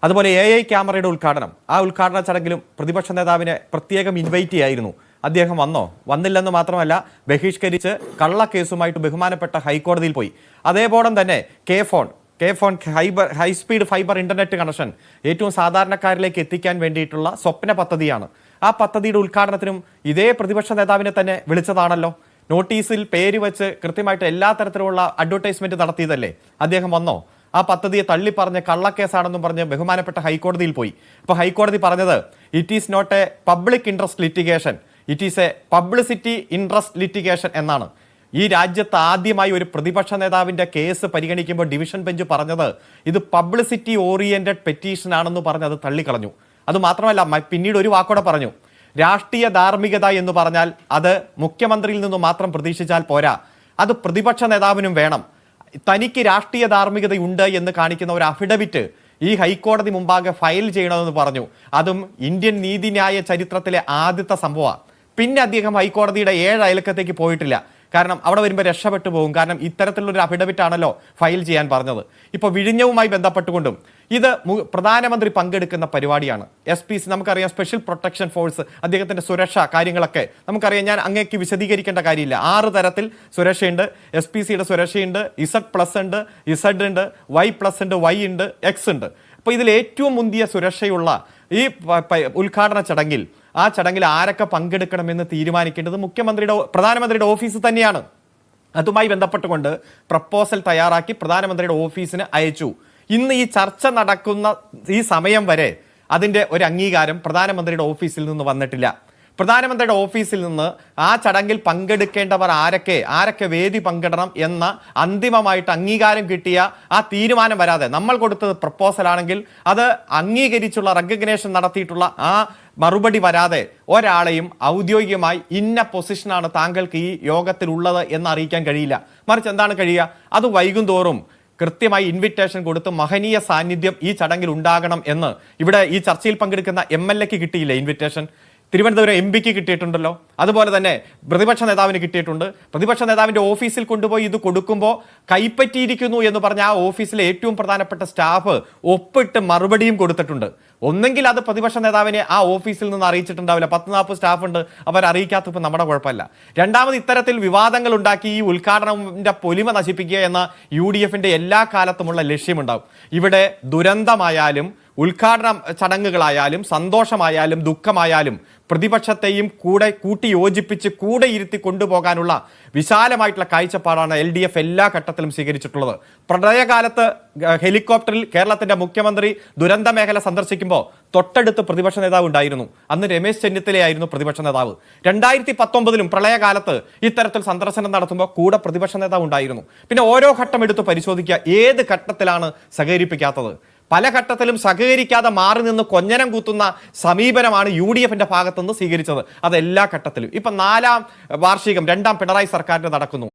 അതുപോലെ AI ക്യാമറയുടെ ഉദ്ഘാടനം, ആ ഉദ്ഘാടന ചടങ്ങിലും പ്രതിപക്ഷ നേതാവിനെ പ്രത്യേകം ഇൻവൈറ്റ് ചെയ്യായിരുന്നു. അദ്ദേഹം വന്നോ? വന്നില്ലെന്ന് മാത്രമല്ല, ബഹിഷ്കരിച്ച് കള്ളക്കേസുമായിട്ട് ബഹുമാനപ്പെട്ട ഹൈക്കോടതിയിൽ പോയി. അതേപോലെ തന്നെ K phone high speed fibre internet connection ഏറ്റവും സാധാരണക്കാരിലേക്ക് എത്തിക്കാൻ വേണ്ടിയിട്ടുള്ള സ്വപ്ന പദ്ധതിയാണ്. ആ പദ്ധതിയുടെ ഉദ്ഘാടനത്തിനും ഇതേ പ്രതിപക്ഷ നേതാവിനെ തന്നെ വിളിച്ചതാണല്ലോ. നോട്ടീസിൽ പേര് വെച്ച് കൃത്യമായിട്ട് എല്ലാ തരത്തിലുള്ള അഡ്വർടൈസ്മെന്റ് നടത്തിയതല്ലേ. അദ്ദേഹം വന്നോ? ആ പദ്ധതിയെ തള്ളിപ്പറഞ്ഞ് കള്ളക്കേസാണെന്നും പറഞ്ഞ് ബഹുമാനപ്പെട്ട ഹൈക്കോടതിയിൽ പോയി. അപ്പോൾ ഹൈക്കോടതി പറഞ്ഞത് it is not a public interest litigation, it is a publicity interest litigation എന്നാണ്. ഈ രാജ്യത്ത് ആദ്യമായി ഒരു പ്രതിപക്ഷ നേതാവിന്റെ കേസ് പരിഗണിക്കുമ്പോൾ ഡിവിഷൻ ബെഞ്ച് പറഞ്ഞത് ഇത് പബ്ലിസിറ്റി ഓറിയന്റഡ് പെറ്റീഷൻ ആണെന്ന് പറഞ്ഞ് അത് തള്ളിക്കളഞ്ഞു. അതുമാത്രമല്ല, പിന്നീട് ഒരു വാക്കോടെ പറഞ്ഞു, രാഷ്ട്രീയ ധാർമ്മികത എന്ന് പറഞ്ഞാൽ അത് മുഖ്യമന്ത്രിയിൽ നിന്ന് മാത്രം പ്രതീക്ഷിച്ചാൽ പോരാ, അത് പ്രതിപക്ഷ നേതാവിനും വേണം. തനിക്ക് രാഷ്ട്രീയ ധാർമ്മികതയുണ്ട് എന്ന് കാണിക്കുന്ന ഒരു അഫിഡവിറ്റ് ഈ ഹൈക്കോടതി മുമ്പാകെ ഫയൽ ചെയ്യണമെന്ന് പറഞ്ഞു. അതും ഇന്ത്യൻ നീതിന്യായ ചരിത്രത്തിലെ ആദ്യത്തെ സംഭവമാണ്. പിന്നെ അദ്ദേഹം ഹൈക്കോടതിയുടെ 7 അയലക്കത്തേക്ക് പോയിട്ടില്ല. കാരണം അവിടെ വരുമ്പോൾ രക്ഷപ്പെട്ടു പോകും. കാരണം ഇത്തരത്തിലുള്ളൊരു അഫിഡവിറ്റ് ആണല്ലോ ഫയൽ ചെയ്യാൻ പറഞ്ഞത്. ഇപ്പോൾ വിഴിഞ്ഞവുമായി ബന്ധപ്പെട്ടുകൊണ്ടും ഇത് പ്രധാനമന്ത്രി പങ്കെടുക്കുന്ന പരിപാടിയാണ്. SPC നമുക്കറിയാം, സ്പെഷ്യൽ പ്രൊട്ടക്ഷൻ ഫോഴ്സ്, അദ്ദേഹത്തിന്റെ സുരക്ഷ കാര്യങ്ങളൊക്കെ നമുക്കറിയാം. ഞാൻ അങ്ങേക്ക് വിശദീകരിക്കേണ്ട കാര്യമില്ല. 6 തരത്തിൽ സുരക്ഷയുണ്ട്. SPCയുടെ സുരക്ഷയുണ്ട്, Z+ ഉണ്ട്, Z ഉണ്ട്, Y+ ഉണ്ട്, Y ഉണ്ട്, X ഉണ്ട്. അപ്പോൾ ഇതിൽ ഏറ്റവും മുന്തിയ സുരക്ഷയുള്ള ഈ ഉദ്ഘാടന ചടങ്ങിൽ, ആ ചടങ്ങിൽ ആരൊക്കെ പങ്കെടുക്കണമെന്ന് തീരുമാനിക്കേണ്ടത് പ്രധാനമന്ത്രിയുടെ ഓഫീസ് തന്നെയാണ്. അതുമായി ബന്ധപ്പെട്ടുകൊണ്ട് പ്രപ്പോസൽ തയ്യാറാക്കി പ്രധാനമന്ത്രിയുടെ ഓഫീസിന് അയച്ചു. ഇന്ന് ഈ ചർച്ച നടക്കുന്ന ഈ സമയം വരെ അതിൻ്റെ ഒരു അംഗീകാരം പ്രധാനമന്ത്രിയുടെ ഓഫീസിൽ നിന്ന് വന്നിട്ടില്ല. പ്രധാനമന്ത്രിയുടെ ഓഫീസിൽ നിന്ന് ആ ചടങ്ങിൽ പങ്കെടുക്കേണ്ടവർ ആരൊക്കെ വേദി പങ്കിടണം എന്ന അന്തിമമായിട്ട് അംഗീകാരം കിട്ടിയ ആ തീരുമാനം വരാതെ, നമ്മൾ കൊടുത്തത് പ്രപ്പോസൽ ആണെങ്കിൽ അത് അംഗീകരിച്ചുള്ള റെക്കഗ്നേഷൻ നടത്തിയിട്ടുള്ള ആ മറുപടി വരാതെ ഒരാളെയും ഔദ്യോഗികമായി ഇന്ന പൊസിഷനാണ് താങ്കൾക്ക് ഈ യോഗത്തിലുള്ളത് എന്ന് അറിയിക്കാൻ കഴിയില്ല. മറിച്ച് എന്താണ് കഴിയുക? അത് വൈകുന്തോറും കൃത്യമായി ഇൻവിറ്റേഷൻ കൊടുത്ത് മഹനീയ സാന്നിധ്യം ഈ ചടങ്ങിൽ ഉണ്ടാകണം എന്ന് ഇവിടെ ഈ ചർച്ചയിൽ പങ്കെടുക്കുന്ന MLAക്ക് കിട്ടിയില്ല ഇൻവിറ്റേഷൻ. തിരുവനന്തപുരം MP കിട്ടിയിട്ടുണ്ടല്ലോ. അതുപോലെ തന്നെ പ്രതിപക്ഷ നേതാവിന് കിട്ടിയിട്ടുണ്ട്. പ്രതിപക്ഷ നേതാവിന്റെ ഓഫീസിൽ കൊണ്ടുപോയി ഇത് കൊടുക്കുമ്പോൾ കൈപ്പറ്റിയിരിക്കുന്നു എന്ന് പറഞ്ഞ ആ ഓഫീസിലെ ഏറ്റവും പ്രധാനപ്പെട്ട സ്റ്റാഫ് ഒപ്പിട്ട് മറുപടിയും കൊടുത്തിട്ടുണ്ട്. ഒന്നെങ്കിൽ അത് പ്രതിപക്ഷ നേതാവിനെ ആ ഓഫീസിൽ നിന്ന് അറിയിച്ചിട്ടുണ്ടാവില്ല. 10-40 സ്റ്റാഫ് ഉണ്ട്, അവർ അറിയിക്കാത്തപ്പോൾ നമ്മുടെ കുഴപ്പമില്ല. രണ്ടാമത്, ഇത്തരത്തിൽ വിവാദങ്ങൾ ഉണ്ടാക്കി ഈ ഉദ്ഘാടനത്തിന്റെ പൊലിമ നശിപ്പിക്കുക എന്ന UDFന്റെ എല്ലാ കാലത്തുമുള്ള ലക്ഷ്യമുണ്ടാവും. ഇവിടെ ദുരന്തമായാലും ഉദ്ഘാടന ചടങ്ങുകളായാലും സന്തോഷമായാലും ദുഃഖമായാലും പ്രതിപക്ഷത്തെയും കൂട്ടി യോജിപ്പിച്ച് കൂടെ ഇരുത്തി കൊണ്ടുപോകാനുള്ള വിശാലമായിട്ടുള്ള കാഴ്ചപ്പാടാണ് LDF എല്ലാ ഘട്ടത്തിലും സ്വീകരിച്ചിട്ടുള്ളത്. പ്രളയകാലത്ത് ഹെലികോപ്റ്ററിൽ കേരളത്തിന്റെ മുഖ്യമന്ത്രി ദുരന്ത മേഖല സന്ദർശിക്കുമ്പോൾ തൊട്ടടുത്ത് പ്രതിപക്ഷ നേതാവ് ഉണ്ടായിരുന്നു. അന്ന് രമേശ് ചെന്നിത്തലയായിരുന്നു പ്രതിപക്ഷ നേതാവ്. 2019 പ്രളയകാലത്ത് ഇത്തരത്തിൽ സന്ദർശനം നടത്തുമ്പോൾ കൂടെ പ്രതിപക്ഷ നേതാവ് ഉണ്ടായിരുന്നു. പിന്നെ ഓരോ ഘട്ടം എടുത്ത് പരിശോധിക്കുക, ഏത് ഘട്ടത്തിലാണ് സഹകരിപ്പിക്കാത്തത്. പല ഘട്ടത്തിലും സഹകരിക്കാതെ മാറി നിന്ന് കൊഞ്ഞനം കൂത്തുന്ന സമീപനമാണ് UDFന്റെ ഭാഗത്തുനിന്ന് സ്വീകരിച്ചത്. അത് എല്ലാ ഘട്ടത്തിലും. ഇപ്പം 4ാം വാർഷികം 2ാം പിണറായി സർക്കാരിന് നടക്കുന്നു.